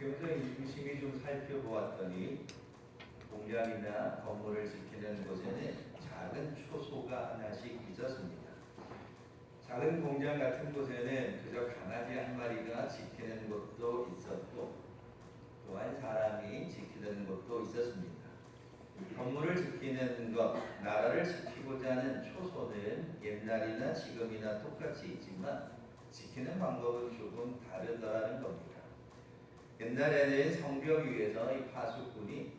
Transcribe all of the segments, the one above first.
먼저 유심히 좀 살펴보았더니 공장이나 건물을 지키는 곳에는 작은 초소가 하나씩 있었습니다. 작은 공장 같은 곳에는 그저 강아지 한 마리가 지키는 곳도 있었고 또한 사람이 지키는 곳도 있었습니다. 건물을 지키는 것, 나라를 지키고자 하는 초소는 옛날이나 지금이나 똑같이 있지만 지키는 방법은 조금 다르더라는 겁니다. 옛날에는 성벽 위에서 이 파수꾼이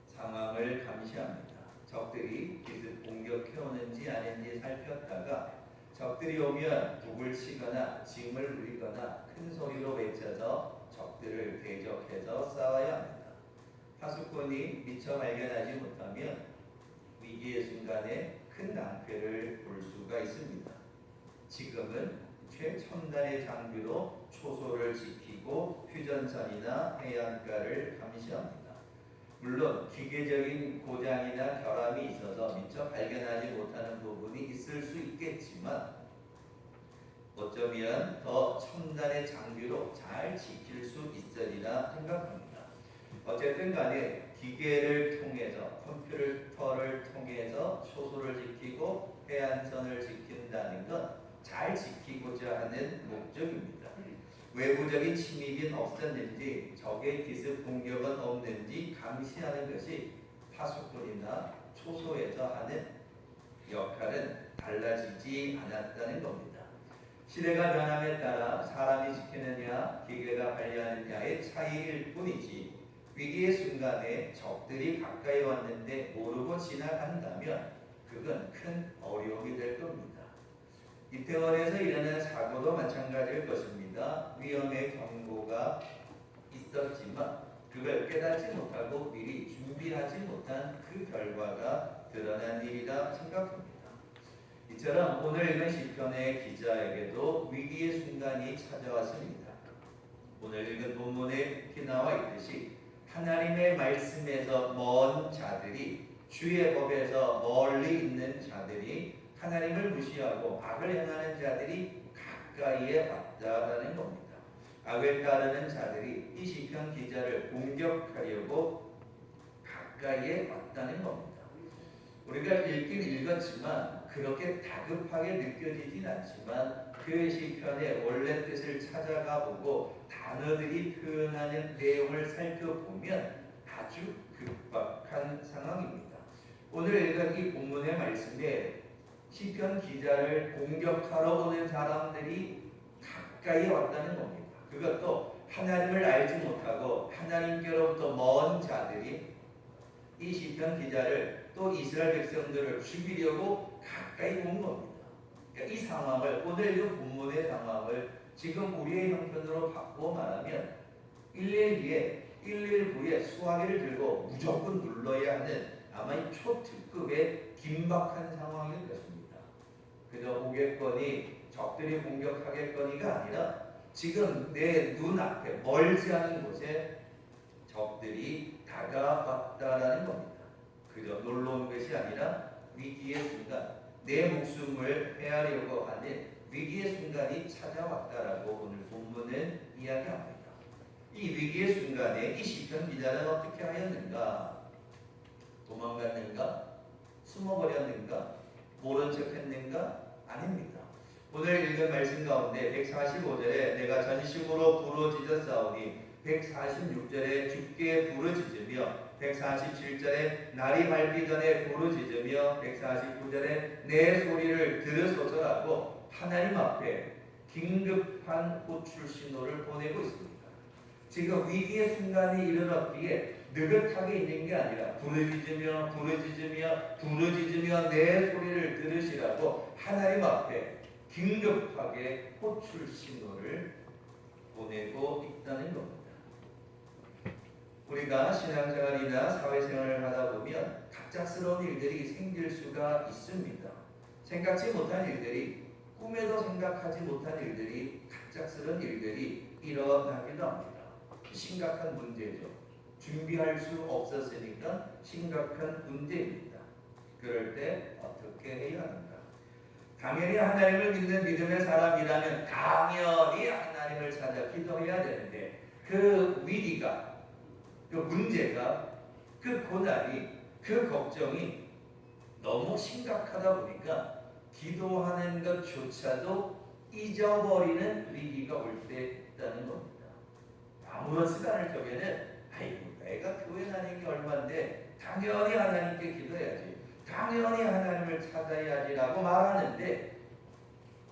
상황을 감시합니다. 적들이 기습 공격해오는지 아닌지 살폈다가 적들이 오면 북을 치거나 짐을 울리거나 큰 소리로 외쳐서 적들을 대적해서 싸워야 합니다. 파수꾼이 미처 발견하지 못하면 위기의 순간에 큰 낭패를 볼 수가 있습니다. 지금은 최첨단의 장비로 초소를 지키고 휴전선이나 해안가를 감시합니다. 물론 기계적인 고장이나 결함이 있어서 미처 발견하지 못하는 부분이 있을 수 있겠지만 어쩌면 더 첨단의 장비로 잘 지킬 수 있으리라 생각합니다. 어쨌든 간에 기계를 통해서 컴퓨터를 통해서 초소를 지키고 해안선을 지킨다는 건 잘 지키고자 하는 목적입니다. 외부적인 침입이 없었는지 적의 기습 공격은 없는지 감시하는 것이 파수꾼이나 초소에서 하는 역할은 달라지지 않았다는 겁니다. 시대가 변함에 따라 사람이 지키느냐 기계가 관리하느냐의 차이일 뿐이지 위기의 순간에 적들이 가까이 왔는데 모르고 지나간다면 그건 큰 어려움이 될 겁니다. 이태원에서 일어난 사고도 마찬가지일 것입니다. 위험의 경고가 있었지만 그걸 깨닫지 못하고 미리 준비하지 못한 그 결과가 드러난 일이라 생각합니다. 이처럼 오늘 읽은 시편의 기자에게도 위기의 순간이 찾아왔습니다. 오늘 읽은 본문에 이렇게 나와 있듯이 하나님의 말씀에서 먼 자들이 주의 법에서 멀리 있는 자들이 하나님을 무시하고 악을 행하는 자들이 가까이에 왔다라는 겁니다. 악을 따르는 자들이 이 시편 기자를 공격하려고 가까이에 왔다는 겁니다. 우리가 읽긴 읽었지만 그렇게 다급하게 느껴지진 않지만 그 시편의 원래 뜻을 찾아가 보고 단어들이 표현하는 내용을 살펴보면 아주 급박한 상황입니다. 오늘 읽은 이 본문의 말씀에 시편 기자를 공격하러 오는 사람들이 가까이 왔다는 겁니다. 그것도 하나님을 알지 못하고 하나님께로부터 먼 자들이 이 시편 기자를 또 이스라엘 백성들을 죽이려고 가까이 온 겁니다. 그러니까 이 상황을 오늘 이 본문의 상황을 지금 우리의 형편으로 바꾸어 말하면 119에 수화기를 들고 무조건 눌러야 하는 아마 이 초특급의 긴박한 상황일 것입니다. 그저 오겠거니 적들이 공격하겠거니가 아니라 지금 내 눈앞에 멀지 않은 곳에 적들이 다가왔다라는 겁니다. 그저 놀러 온 것이 아니라 위기의 순간, 내 목숨을 헤아려고 하는 위기의 순간이 찾아왔다라고 오늘 본문은 이야기합니다. 이 위기의 순간에 이 시편 기자는 어떻게 하였는가? 도망갔는가? 숨어버렸는가? 모른 척했는가? 아닙니다. 오늘 읽은 말씀 가운데 145절에 내가 전심으로 부르짖었사오니 146절에 주께 부르짖으며 147절에 날이 밝기 전에 부르짖으며 149절에 내 소리를 들으소서라고 하나님 앞에 긴급한 호출 신호를 보내고 있습니다. 지금 위기의 순간이 이르렀기에 느긋하게 있는 게 아니라 부르짖으며 내 소리를 들으시라고 하나님 앞에 긴급하게 호출 신호를 보내고 있다는 겁니다. 우리가 신앙생활이나 사회생활을 하다 보면 갑작스러운 일들이 생길 수가 있습니다. 생각지 못한 일들이, 꿈에도 생각하지 못한 일들이, 갑작스러운 일들이 일어나기도 합니다. 심각한 문제죠. 준비할 수 없었으니까 심각한 문제입니다. 그럴 때 어떻게 해야 하는가? 당연히 하나님을 믿는 믿음의 사람이라면 당연히 하나님을 찾아 기도해야 되는데 그 위기가, 그 문제가, 그 고난이, 그 걱정이 너무 심각하다 보니까 기도하는 것조차도 잊어버리는 위기가 올 때 있다는 겁니다. 아무런 시간을 적에는 아이고 내가 교회 다닌 게 얼마인데 당연히 하나님께 기도해야지, 당연히 하나님을 찾아야지라고 말하는데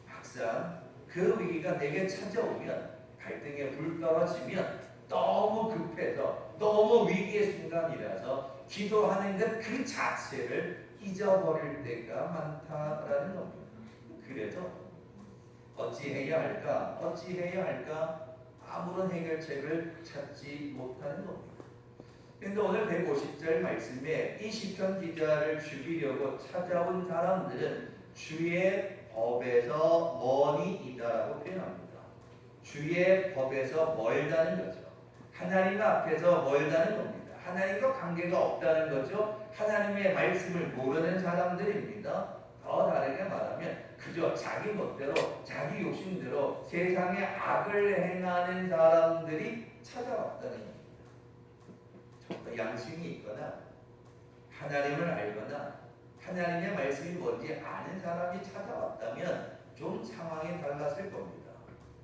막상 그 위기가 내게 찾아오면, 갈등에 불 떨어지면 너무 급해서 너무 위기의 순간이라서 기도하는 것 그 자체를 잊어버릴 때가 많다라는 겁니다. 그래서 어찌해야 할까? 어찌해야 할까? 아무런 해결책을 찾지 못하는 겁니다. 그런데 오늘 150절 말씀에 이 시편 기자를 죽이려고 찾아온 사람들은 주의 법에서 머니 있다라고 표현합니다. 주의 법에서 멀다는 거죠. 하나님 앞에서 멀다는 겁니다. 하나님과 관계가 없다는 거죠. 하나님의 말씀을 모르는 사람들입니다. 더 다르게 말하면 그저 자기 멋대로 자기 욕심대로 세상에 악을 행하는 사람들이 찾아왔다는 겁니다. 좀 양심이 있거나 하나님을 알거나 하나님의 말씀이 뭔지 아는 사람이 찾아왔다면 좀 상황이 달랐을 겁니다.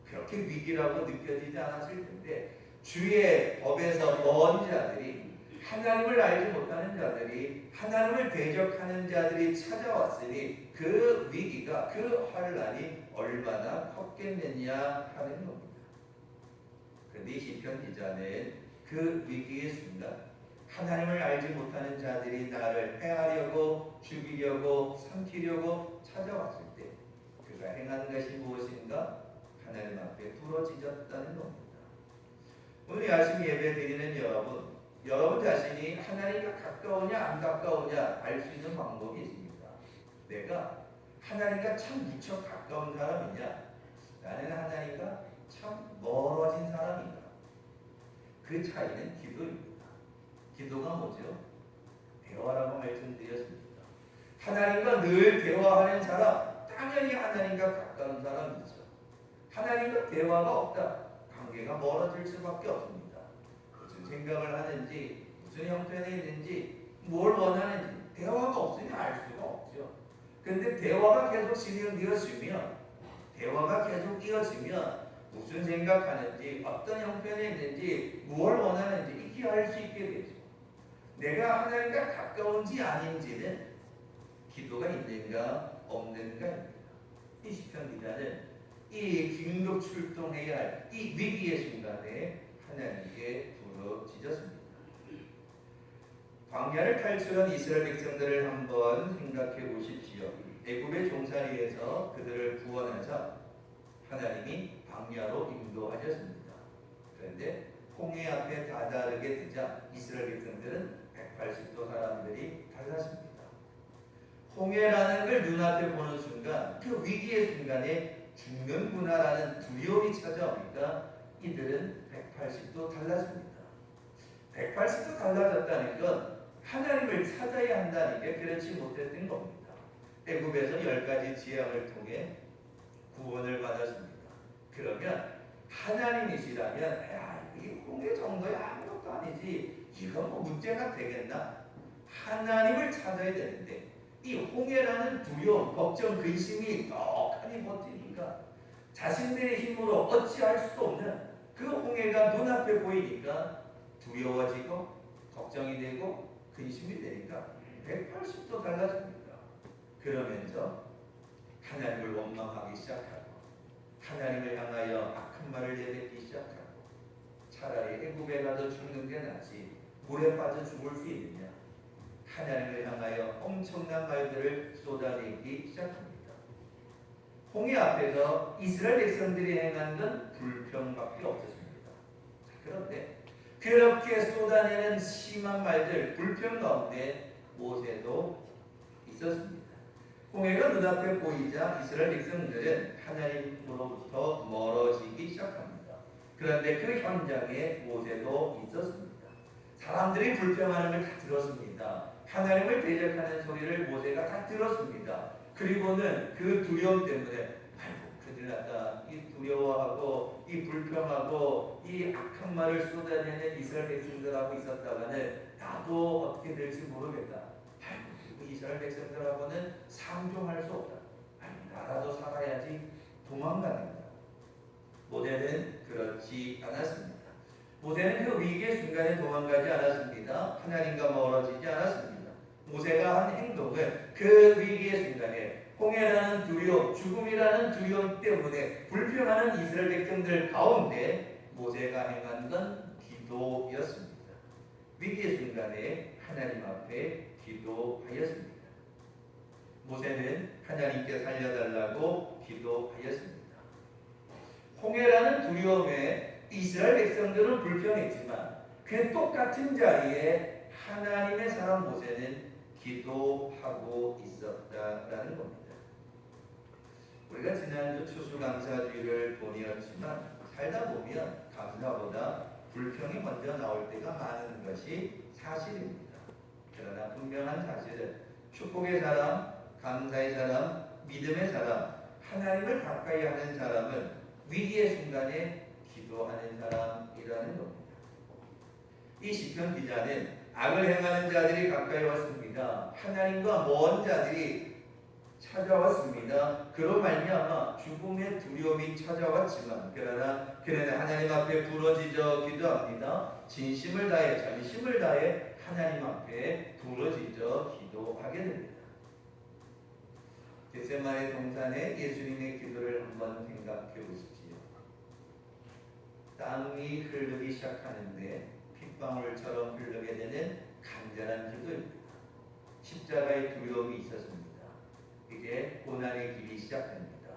그렇게 위기라고 느껴지지 않았을 텐데 주의 법에서 먼 자들이, 하나님을 알지 못하는 자들이, 하나님을 대적하는 자들이 찾아왔으니 그 위기가, 그 환란이 얼마나 컸겠느냐 하는 겁니다. 그런데 시편 기자는 그 위기의 순간 하나님을 알지 못하는 자들이 나를 해하려고, 죽이려고, 삼키려고 찾아왔을 때 그가 행한 것이 무엇인가? 하나님 앞에 부러지졌다는 겁니다. 오늘 아침 예배 드리는 여러분 자신이 하나님과 가까우냐 안 가까우냐 알 수 있는 방법이 있습니다. 내가 하나님과 참 무척 가까운 사람이냐, 나는 하나님과 참 멀어진 사람인가? 그 차이는 기도입니다. 기도가 뭐죠? 대화라고 말씀드렸습니다. 하나님과 늘 대화하는 사람, 당연히 하나님과 가까운 사람이죠. 하나님과 대화가 없다, 관계가 멀어질 수밖에 없습니다. 무슨 생각을 하는지, 무슨 형편에 있는지, 뭘 원하는지 대화가 없으니 알 수가 없죠. 그런데 대화가 계속 진행되어지면, 대화가 계속 이어지면 무슨 생각하는지, 어떤 형편에 있는지, 무엇을 원하는지 익히 알 수 있게 되죠. 내가 하나님과 가까운지 아닌지는 기도가 있는가 없는가입니다. 이 시편 기자는 이 긴급 출동해야 할 이 위기의 순간에 하나님께 부르짖었습니다. 광야를 탈출한 이스라엘 백성들을 한번 생각해 보십시오. 애굽의 종살이에서 그들을 구원하자 하나님이 광야로 인도하셨습니다. 그런데 홍해 앞에 다다르게 되자 이스라엘 백성들은 180도 사람들이 달랐습니다. 홍해라는 걸 눈앞에 보는 순간, 그 위기의 순간에 죽는구나라는 두려움이 찾아오니까 이들은 180도 달랐습니다. 180도 달라졌다는 건 하나님을 찾아야 한다는 게 그렇지 못했던 겁니다. 애굽에서 10가지 지향을 통해 구원을 받았습니다. 그러면 하나님이시라면 야, 이 홍해 정도야 아무것도 아니지, 이건 뭐 문제가 되겠나? 하나님을 찾아야 되는데 이 홍해라는 두려움, 걱정, 근심이 떡하니 버티니까 자신들의 힘으로 어찌할 수도 없는 그 홍해가 눈앞에 보이니까 두려워지고 걱정이 되고 근심이 되니까 180도 달라집니다. 그러면서 하나님을 원망하기 시작하고 하나님을 향하여 악한 말을 내뱉기 시작하고 차라리 애굽에 가서 죽는 게 낫지 물에 빠져 죽을 수 있느냐, 하나님을 향하여 엄청난 말들을 쏟아내기 시작합니다. 홍해 앞에서 이스라엘 백성들이 행한 건 불평밖에 없었습니다. 그런데 그렇게 쏟아내는 심한 말들, 불평 가운데 모세도 있었습니다. 홍해가 눈앞에 보이자 이스라엘 백성들은 하나님으로부터 멀어지기 시작합니다. 그런데 그 현장에 모세도 있었습니다. 사람들이 불평하는 걸 다 들었습니다. 하나님을 대적하는 소리를 모세가 다 들었습니다. 그리고는 그 두려움 때문에 아이고 큰일 났다. 이 두려워하고 이 불평하고 이 악한 말을 쏟아내는 이스라엘 백성들하고 있었다가는 나도 어떻게 될지 모르겠다. 아이고, 이스라엘 백성들하고는 상종할 수 없다. 나라도 살아야지. 도망가는 거야. 모세는 그렇지 않았습니다. 모세는 그 위기의 순간에 도망가지 않았습니다. 하나님과 멀어지지 않았습니다. 모세가 한 행동은 그 위기의 순간에 홍해라는 두려움, 죽음이라는 두려움 때문에 불평하는 이스라엘 백성들 가운데 모세가 행한 건 기도였습니다. 위기의 순간에 하나님 앞에 기도하였습니다. 모세는 하나님께 살려달라고 기도하였습니다. 홍해라는 두려움에 이스라엘 백성들은 불평했지만 그 똑같은 자리에 하나님의 사람 모세는 기도하고 있었다라는 겁니다. 우리가 지난주 추수감사주일을 보내었지만 살다 보면 감사보다 불평이 먼저 나올 때가 많은 것이 사실입니다. 그러나 분명한 사실은 축복의 사람, 감사의 사람, 믿음의 사람, 하나님을 가까이 하는 사람은 위기의 순간에 기도하는 사람이라는 겁니다. 이 시편 기자는 악을 행하는 자들이 가까이 왔습니다. 하나님과 먼 자들이 찾아왔습니다. 그로 말미암아 죽음의 두려움이 찾아왔지만 그러나 그는 하나님 앞에 부러지져 기도합니다. 진심을 다해 전심을 다해 하나님 앞에 부러지져 기도하게 됩니다. 겟세마네 동산의 예수님의 기도를 한번 생각해 보십시오. 땀이 흐르기 시작하는데 핏방울처럼 흐르게 되는 간절한 기도입니다. 십자가의 두려움이 있었습니다. 이제 고난의 길이 시작됩니다.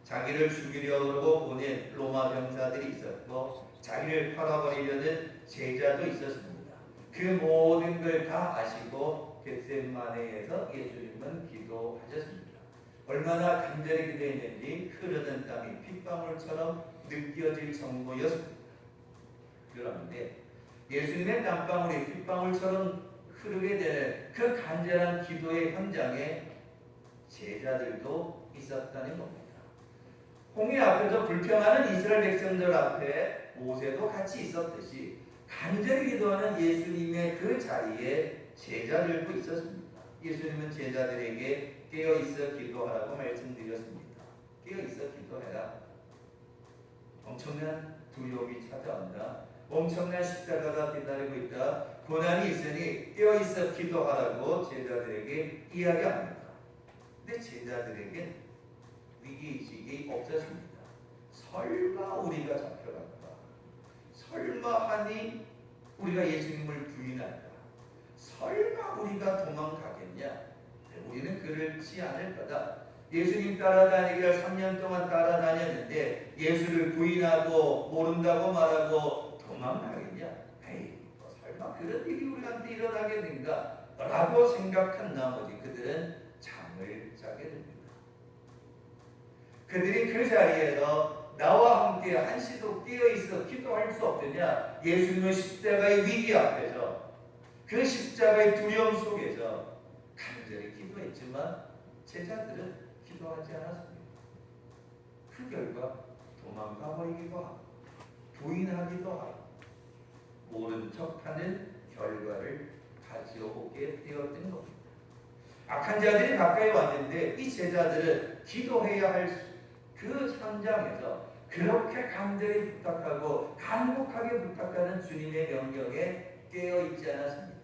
자기를 죽이려 그러고 보낸 로마 병사들이 있었고 자기를 팔아버리려는 제자도 있었습니다. 그 모든 걸 다 아시고 겟세마네에서 예수님은 기도하셨습니다. 얼마나 간절히 기도했는지 흐르는 땀이 핏방울처럼 느껴질 정도였습니다. 그런데 예수님의 땀방울이 핏방울처럼 흐르게 되는 그 간절한 기도의 현장에 제자들도 있었다는 겁니다. 홍해 앞에서 불평하는 이스라엘 백성들 앞에 모세도 같이 있었듯이 간절히 기도하는 예수님의 그 자리에 제자들도 있었습니다. 예수님은 제자들에게 깨어있어 기도하라고 말씀드렸습니다. 깨어있어 기도해라. 엄청난 두려움이 찾아온다. 엄청난 십자가가 기다리고 있다. 고난이 있으니 깨어있어 기도하라고 제자들에게 이야기합니다. 근데 제자들에게 위기의식이 없었습니다. 설마 우리가 잡혀갈까? 설마 하니 우리가 예수님을 부인할까? 설마 우리가 도망가겠냐? 우리는 그렇지 않을 거다. 예수님 따라다니기를 3년 동안 따라다녔는데 예수를 부인하고 모른다고 말하고 도망가겠냐? 에이, 설마 그런 일이 우리한테 일어나겠는가? 라고 생각한 나머지 그들은 잠을 자게 됩니다. 그들이 그 자리에서 나와 함께 한시도 깨어있어 기도할 수 없느냐? 예수님의 십자가의 위기 앞에서 그 십자가의 두려움 속에서 간절히 기도했지만 제자들은 기도하지 않았습니다. 그 결과 도망가 버리기도 하고 부인하기도 하고 모른 척하는 결과를 가져오게 되었던 겁니다. 악한 자들이 가까이 왔는데 이 제자들은 기도해야 할 그 현장에서 그렇게 간절히 부탁하고 간곡하게 부탁하는 주님의 명령에 깨어있지 않았습니다.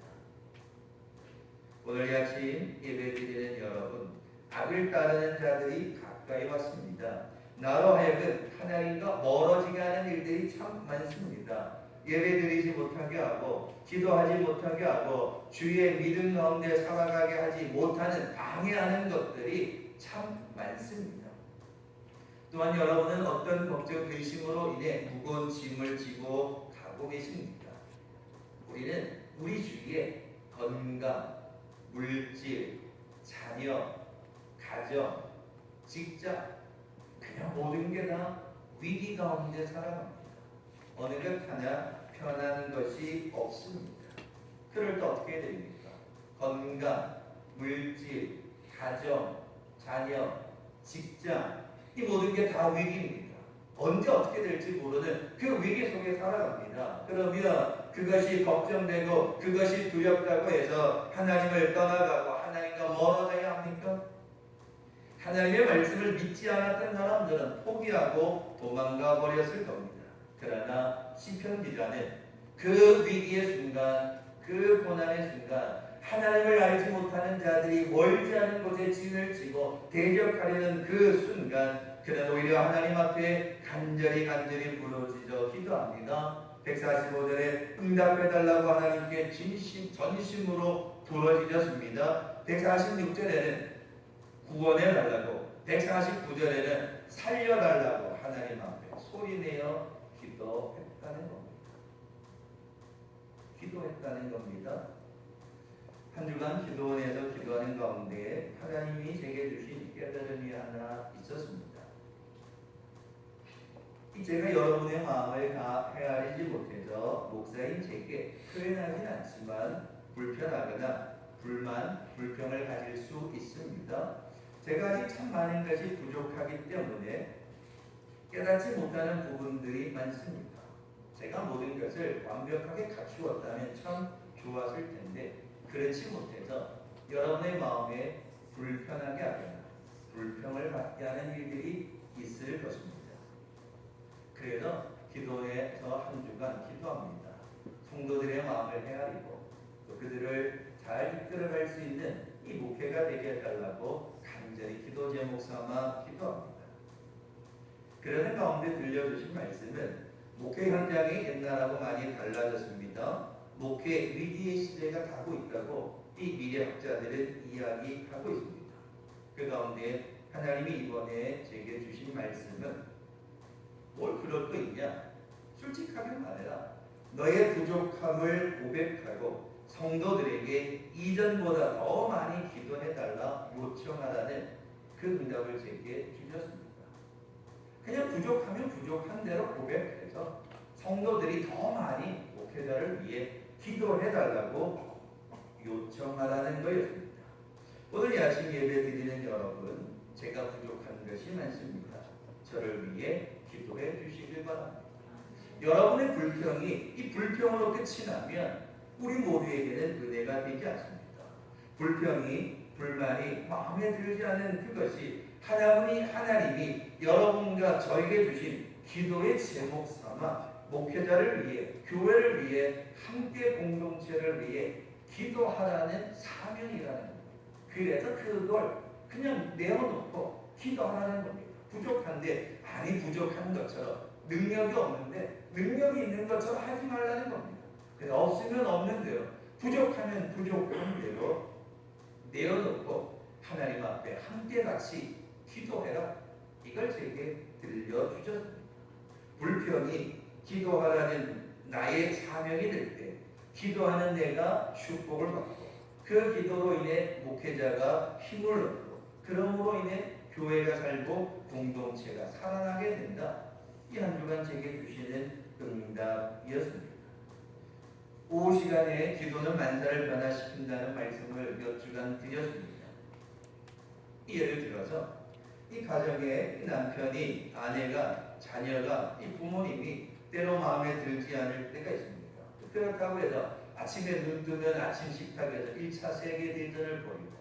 오늘 아침 예배드리는 여러분, 악을 따르는 자들이 가까이 왔습니다. 나로 하여금 하나님과 멀어지게 하는 일들이 참 많습니다. 예배드리지 못하게 하고 기도하지 못하게 하고 주의 믿음 가운데 살아가게 하지 못하는 방해하는 것들이 참 많습니다. 또한 여러분은 어떤 걱정, 근심으로 인해 무거운 짐을 지고 가고 계십니까? 우리는 우리 주위에 건강, 물질, 자녀, 가정, 직장, 그냥 모든 게 다 위기 가운데 살아갑니다. 어느 것 하나 편한 것이 없습니다. 그럴 때 어떻게 됩니까? 건강, 물질, 가정, 자녀, 직장, 이 모든 게 다 위기입니다. 언제 어떻게 될지 모르는 그 위기 속에 살아갑니다. 그러면 그것이 걱정되고 그것이 두렵다고 해서 하나님을 떠나가고 하나님과 멀어져야 합니까? 하나님의 말씀을 믿지 않았던 사람들은 포기하고 도망가 버렸을 겁니다. 그러나 시편 기자는 그 위기의 순간, 그 고난의 순간 하나님을 알지 못하는 자들이 멀지 않은 곳에 진을 치고 대적하려는 그 순간 그는 오히려 하나님 앞에 간절히 부르짖어 기도합니다. 145절에 응답해달라고 하나님께 전심으로 부르짖었습니다. 146절에는 구원해달라고, 149절에는 살려달라고 하나님 앞에 소리내어 기도했다는 겁니다. 한 주간 기도원에서 기도하는 가운데 하나님이 제게 주신 깨달음이 하나 있었습니다. 제가 여러분의 마음을 다 헤아리지 못해서 목사인 제게 표현하진 않지만 불편하거나 불평을 가질 수 있습니다. 제가 아직 참 많은 것이 부족하기 때문에 깨닫지 못하는 부분들이 많습니다. 제가 모든 것을 완벽하게 갖추었다면 참 좋았을 텐데 그렇지 못해서 여러분의 마음에 불편하게 하거나 불평을 받게 하는 일들이 있을 것입니다. 그래서 기도원에서 한 주간 기도합니다. 성도들의 마음을 헤아리고 또 그들을 잘 이끌어갈 수 있는 이 목회가 되게 해달라고 간절히 기도 제목 삼아 기도합니다. 그러는 가운데 들려주신 말씀은 목회 현장이 옛날하고 많이 달라졌습니다. 목회 위기의 시대가 가고 있다고 이 미래학자들은 이야기하고 있습니다. 그 가운데 하나님이 이번에 제게 주신 말씀은 뭘 그럴 거 있냐? 솔직하게 말해라. 너의 부족함을 고백하고 성도들에게 이전보다 더 많이 기도해달라 요청하라는 그 응답을 제게 주셨습니다. 그냥 부족하면 부족한 대로 고백해서 성도들이 더 많이 목회자를 위해 기도해달라고 요청하라는 거였습니다. 오늘 이 아침 예배 드리는 여러분, 제가 부족한 것이 많습니다. 저를 위해 기도해 주시길 바랍니다. 여러분의 불평이 이 불평으로 끝이 나면 우리 모두에게는 은혜가 되지 않습니다. 불만이 마음에 들지 않은 그것이 하나님이 여러분과 저에게 주신 기도의 제목 삼아 목회자를 위해, 교회를 위해, 함께 공동체를 위해 기도하라는 사명이라는 겁니다. 그래서 그걸 그냥 내어놓고 기도하라는 겁니다. 부족한데 많이 부족한 것처럼, 능력이 없는데 능력이 있는 것처럼 하지 말라는 겁니다. 그래서 없으면 없는 대로, 부족하면 부족한 대로 내어놓고 하나님 앞에 함께 같이 기도해라. 이걸 제게 들려주셨습니다. 불평이 기도하라는 나의 사명이 될 때 기도하는 내가 축복을 받고 그 기도로 인해 목회자가 힘을 얻고 그러므로 인해 교회가 살고 공동체가 살아나게 된다. 이 한 주간 제게 주시는 응답이었습니다. 오후 시간에 기도는 만사를 변화시킨다는 말씀을 몇 주간 드렸습니다. 예를 들어서 이 가정에 남편이, 아내가, 자녀가, 이 부모님이 때로 마음에 들지 않을 때가 있습니다. 그렇다고 해서 아침에 눈 뜨면 아침 식탁에서 1차 세계대전을 벌이고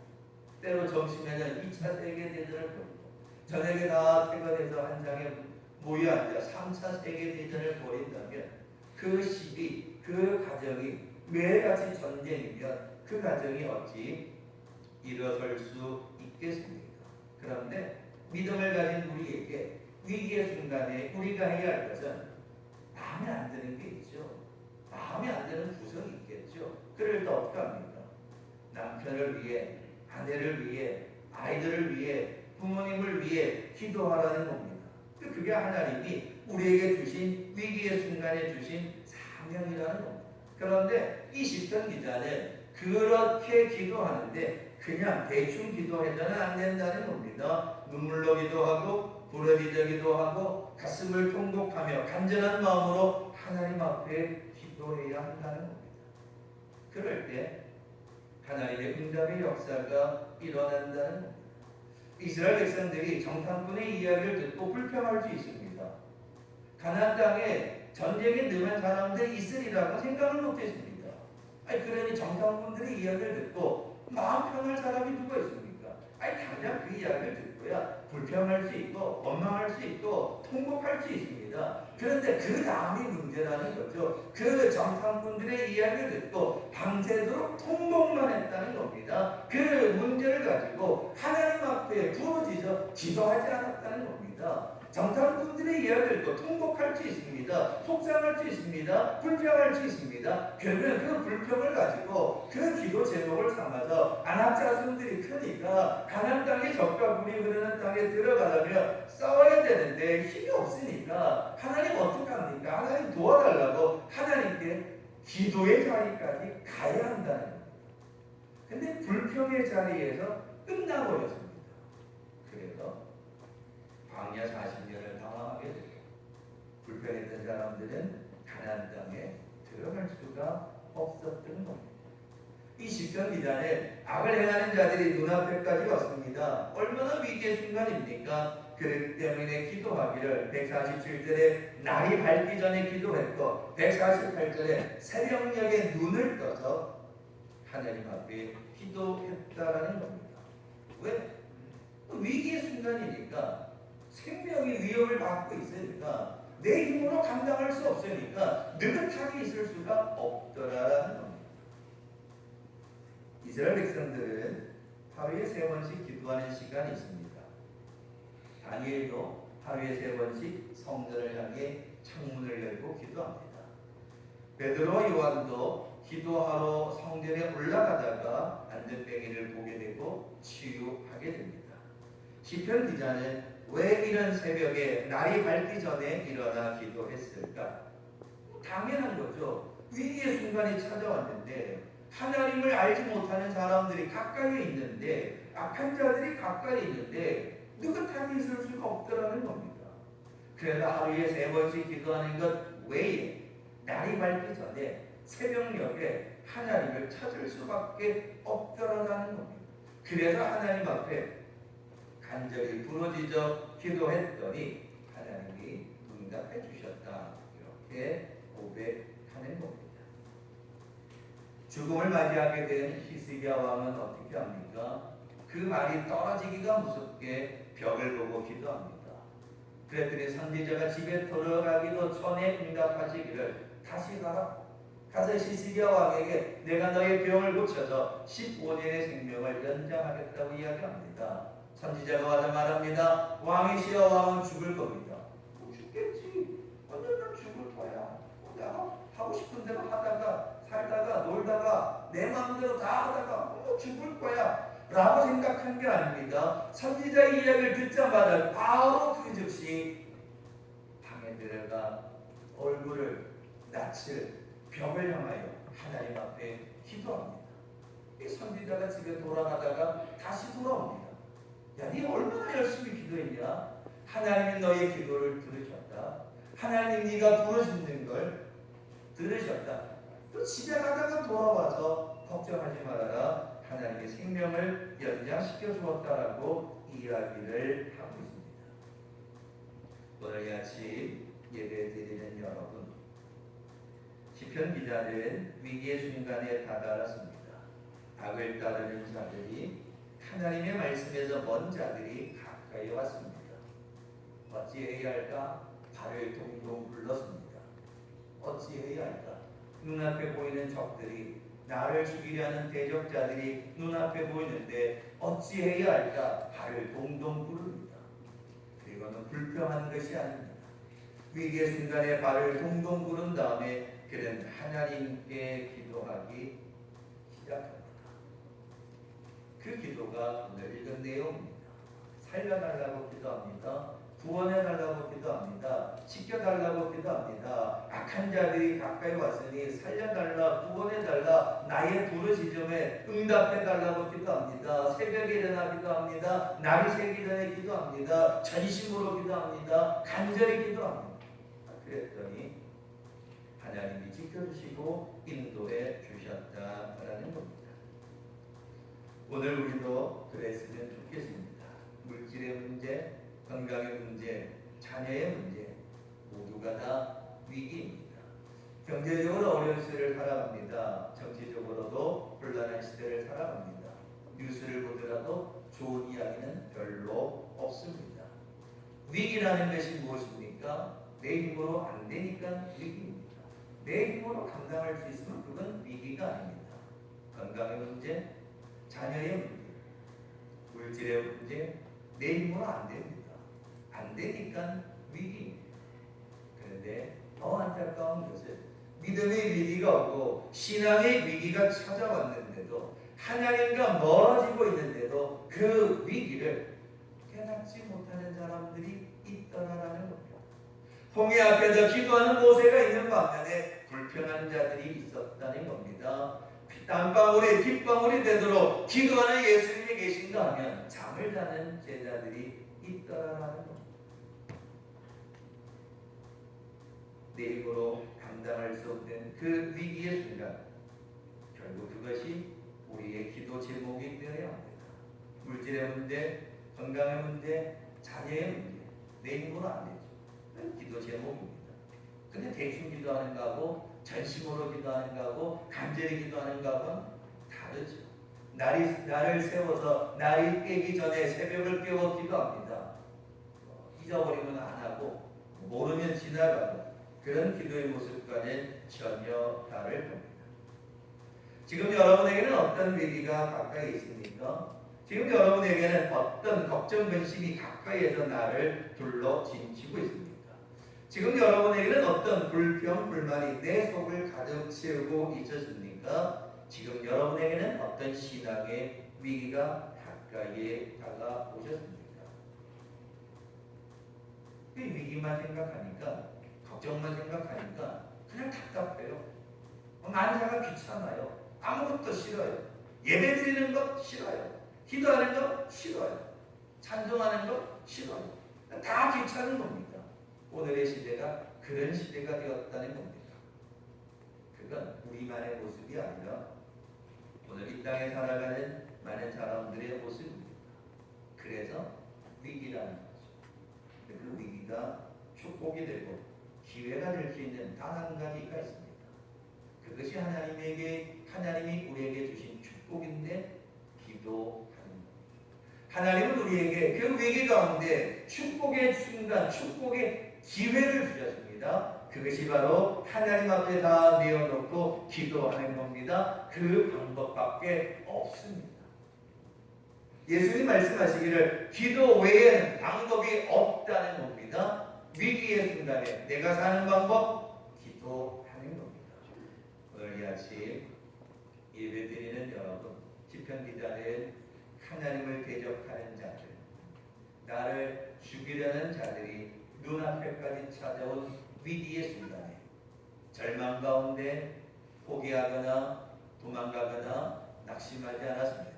때로 점심에는 2차 세계대전을 벌이고 저녁에 다 퇴근해서 한 장에 모여 앉아 3차 세계대전을 벌인다면 그 시기, 그 가정이 매일같이 전쟁이면 그 가정이 어찌 일어설 수 있겠습니까? 그런데 믿음을 가진 우리에게 위기의 순간에 우리가 해야 할 것은 마음에 안 드는 게 있죠. 마음에 안 드는 구석이 있겠죠. 그럴 때 어떻게 합니까? 남편을 위해, 아내를 위해, 아이들을 위해, 부모님을 위해 기도하라는 겁니다. 그게 하나님이 우리에게 주신 위기의 순간에 주신 사명이라는 겁니다. 그런데 이 시편 기자는 그렇게 기도하는데 그냥 대충 기도해서는 안 된다는 겁니다. 눈물로 기도하고 부르짖어 기도하고 가슴을 통곡하며 간절한 마음으로 하나님 앞에 기도해야 한다는 겁니다. 그럴 때 하나님의 응답의 역사가 일어난다는 겁니다. 이스라엘 백성들이 정탐꾼의 이야기를 듣고 불평할 수 있습니다. 가나안 땅에 전쟁에 능한 사람들이 있으리라고 생각을 못했습니다. 아니 그러니 정탐꾼들의 이야기를 듣고 마음 편할 사람이 누가 있습니까? 아니 당장 그 이야기를 듣고야 불평할 수 있고 원망할 수 있고 통곡할 수 있습니다. 그런데 그 다음이 문제라는 거죠. 그 정탐꾼들의 이야기를 듣고 밤새도록 통곡만 했다는 겁니다. 그 문제를 가지고 하나님 앞에 부러지죠. 기도하지 않았다는 겁니다. 정탐꾼들의 이야기를 또 통곡할 수 있습니다. 속상할 수 있습니다. 불평할 수 있습니다. 그러면 그 불평을 가지고 그 기도 제목을 삼아서 아낙 자손들이 크니까 가나안 땅에 적과 불이 흐르는 땅에 들어가려면 싸워야 되는데 힘이 없으니까 하나님 어떻게 합니까? 하나님 도와달라고 하나님께 기도의 자리까지 가야 한다는 겁니다. 근데 불평의 자리에서 끝나버렸습니다. 그래서 광야 40년을 방황하게 되고 불평했던 사람들은 가나안 땅에 들어갈 수가 없었던 겁니다. 이 시편 기자는 악을 행하는 자들이 눈앞에까지 왔습니다. 얼마나 위기의 순간입니까? 그렇기 때문에 기도하기를 147절에 날이 밝기 전에 기도했고 148절에 새벽녘에 눈을 떠서 하나님 앞에 기도했다라는 겁니다. 왜? 위기의 순간이니까 생명이 위협을 받고 있으니까 내 힘으로 감당할 수 없으니까 느긋하게 있을 수가 없더라라는 겁니다. 이스라엘 백성들은 하루에 3번씩 기도하는 시간이 있습니다. 다니엘도 하루에 3번씩 성전을 향해 창문을 열고 기도합니다. 베드로 요한도 기도하러 성전에 올라가다가 안전뱅이를 보게 되고 치유하게 됩니다. 시편 기자는 왜 이런 새벽에 날이 밝기 전에 일어나 기도했을까? 당연한 거죠. 위기의 순간이 찾아왔는데 하나님을 알지 못하는 사람들이 가까이 있는데 악한 자들이 가까이 있는데 느긋하게 있을 수가 없더라는 겁니다. 그래서 하루에 3번씩 기도하는 것 외에 날이 밝기 전에 새벽녘에 하나님을 찾을 수밖에 없더라는 겁니다. 그래서 하나님 앞에 간절히 부르짖어 기도했더니 하나님이 응답해 주셨다. 이렇게 고백하는 겁니다. 죽음을 맞이하게 된 히스기야 왕은 어떻게 합니까? 그 말이 떨어지기가 무섭게 벽을 보고 기도합니다. 그랬더니 선지자가 집에 들어가기도 전에 응답하시기를 다시 가라. 가서 히스기야 왕에게 내가 너의 병을 고쳐서 15년의 생명을 연장하겠다고 이야기합니다. 선지자가 와서 말합니다. 왕이시여 왕은 죽을 겁니다. 죽겠지. 언젠가 죽을 거야. 내가 하고 싶은 대로 하다가 살다가 놀다가 내 마음대로 다 하다가 죽을 거야 라고 생각한 게 아닙니다. 선지자의 이야기를 듣자마자 바로 그 즉시 방에 들어가 얼굴을 낯을 벽을 향하여 하나님 앞에 기도합니다. 이 선지자가 집에 돌아가다가 다시 돌아옵니다. 야, 네 얼마나 열심히 기도했냐? 하나님이 너의 기도를 들으셨다. 하나님 네가 부르짖는 걸 들으셨다. 또 집에 가다가 돌아와서 걱정하지 말아라. 하나님의 생명을 연장시켜 주었다라고 이야기를 하고 있습니다. 오늘 아침 예배 드리는 여러분, 시편 기자는 위기의 순간에 다다랐습니다. 악을 따르는 자들이 하나님의 말씀에서 먼 자들이 가까이 왔습니다. 어찌해야 할까? 발을 동동 굴렀습니다. 어찌해야 할까? 눈앞에 보이는 적들이 나를 죽이려는 대적자들이 눈앞에 보이는데 어찌해야 할까? 발을 동동 구릅니다. 이거는 불평한 것이 아닙니다. 위기의 순간에 발을 동동 구른 다음에 그는 하나님께 기도하기 시작합니다. 그 기도가 오늘 읽은 내용입니다. 살려달라고 기도합니다. 구원해달라고 기도합니다. 지켜달라고 기도합니다. 악한 자들이 가까이 왔으니 살려달라, 구원해달라, 나의 부르짖음에 응답해달라고 기도합니다. 새벽에 일어나 기도합니다. 날이 새기 전에 기도합니다. 전심으로 기도합니다. 간절히 기도합니다. 그랬더니 하나님이 지켜주시고 인도해 주셨다라는 겁니다. 오늘 우리도 그랬으면 좋겠습니다. 물질의 문제, 건강의 문제, 자녀의 문제 모두가 다 위기입니다. 경제적으로 어려운 시대를 살아갑니다. 정치적으로도 혼란한 시대를 살아갑니다. 뉴스를 보더라도 좋은 이야기는 별로 없습니다. 위기라는 것이 무엇입니까? 내 힘으로 안 되니까 위기입니다. 내 힘으로 감당할 수 있으면 그건 위기가 아닙니다. 건강의 문제, 자녀의 문제, 물질의 문제, 내 힘으로 안 됩니다. 안 되니까 위기입니다. 그런데 더 안타까운 것은 믿음의 위기가 오고 신앙의 위기가 찾아왔는데도 하나님과 멀어지고 있는데도 그 위기를 깨닫지 못하는 사람들이 있더라라는 겁니다. 홍해 앞에서 기도하는 모세가 있는 반면에 불편한 자들이 있었다는 겁니다. 땀방울이 빗방울이 되도록 기도하는 예수님이 계신가 하면 잠을 자는 제자들이 있더라라는 겁니다. 내 힘으로 감당할 수 없는 그 위기의 순간 결국 그것이 우리의 기도 제목이 되어야 합니다. 물질의 문제, 건강의 문제, 자녀의 문제 내 힘으로 안 되죠. 그건 기도 제목입니다. 근데 대충 기도하는 거하고 전심으로 기도하는 거하고 간절히 기도하는 거하고는 다르죠. 나를 세워서 날이 깨기 전에 새벽을 깨워 기도합니다. 잊어버리면 안 하고 모르면 지나가고 그런 기도의 모습과는 전혀 다를 겁니다. 지금 여러분에게는 어떤 위기가 가까이 있습니까? 지금 여러분에게는 어떤 걱정, 근심이 가까이에서 나를 둘러 진치고 있습니까? 지금 여러분에게는 어떤 불평, 불만이 내 속을 가득 채우고 있었습니까? 지금 여러분에게는 어떤 신앙의 위기가 가까이에 다가오셨습니까? 그 위기만 생각하니까, 걱정만 생각하니까 그냥 답답해요. 만사가 귀찮아요. 아무것도 싫어요. 예배드리는 것 싫어요. 기도하는 것 싫어요. 찬송하는 것 싫어요. 다 귀찮은 겁니다. 오늘의 시대가 그런 시대가 되었다는 겁니다. 그건 우리만의 모습이 아니라 오늘 이 땅에 살아가는 많은 사람들의 모습입니다. 그래서 위기라는 거죠. 그 위기가 축복이 되고 기회가 될 수 있는 단 한 가지가 있습니다. 그것이 하나님이 우리에게 주신 축복인데 기도하는 겁니다. 하나님은 우리에게 그 위기 가운데 축복의 순간, 축복의 기회를 주셨습니다. 그것이 바로 하나님 앞에 다 내어놓고 기도하는 겁니다. 그 방법밖에 없습니다. 예수님 말씀하시기를 기도 외에는 방법이 없다는 겁니다. 위기의 순간에 내가 사는 방법 기도하는 겁니다. 오늘 이 아침 예배드리는 여러분, 시편 기자는 하나님을 대적하는 자들, 나를 죽이려는 자들이 눈앞에까지 찾아온 위기의 순간에 절망 가운데 포기하거나 도망가거나 낙심하지 않았습니다.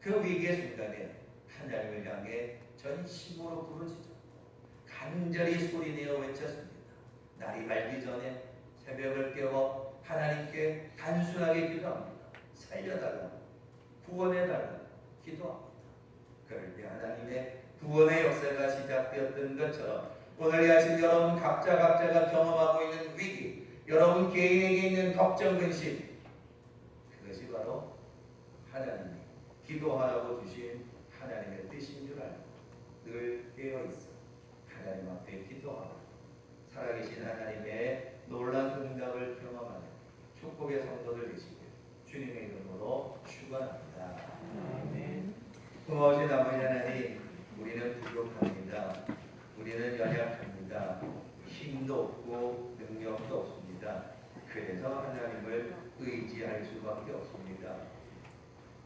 그 위기의 순간에 하나님을 향해 전심으로 부르짖어 간절히 소리내어 외쳤습니다. 날이 밝기 전에 새벽을 깨워 하나님께 단순하게 기도합니다. 살려달라, 구원해달라 기도합니다. 그럴 때 하나님의 구원의 역사가 시작되었던 것처럼 오늘 이 아침 여러분 각자가 경험하고 있는 위기, 여러분 개인에게 있는 걱정, 근심, 그것이 바로 하나님이 기도하라고 주신 하나님의 뜻인 줄 알고 늘 깨어있어 하나님 앞에 기도하고 살아계신 하나님의 놀라운 응답을 경험하는 축복의 성도들 되시길 주님의 이름으로 축원합니다. 아멘. 고마우신 아버지 하나님, 우리는 부족합니다. 우리는 연약합니다. 힘도 없고 능력도 없습니다. 그래서 하나님을 의지할 수밖에 없습니다.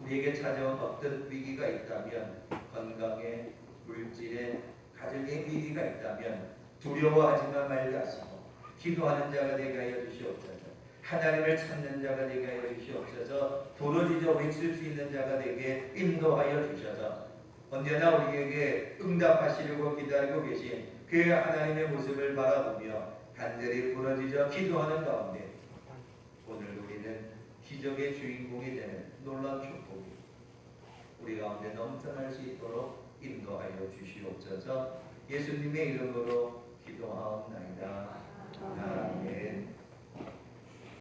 우리에게 찾아온 어떤 위기가 있다면, 건강에, 물질에, 가정의 위기가 있다면 두려워하지만 말게 하시고 기도하는 자가 되게 하여 주시옵소서. 하나님을 찾는 자가 되게 하여 주시옵소서. 부르짖어 외칠 수 있는 자가 되게 인도하여 주셔서 언제나 우리에게 응답하시려고 기다리고 계신 그 하나님의 모습을 바라보며 간절히 부르짖어 기도하는 가운데 오늘 우리는 기적의 주인공이 되는 놀라운 축복이 우리 가운데 넘쳐날 수 있도록 인도하여 주시옵소서. 예수님의 이름으로 기도하옵나이다.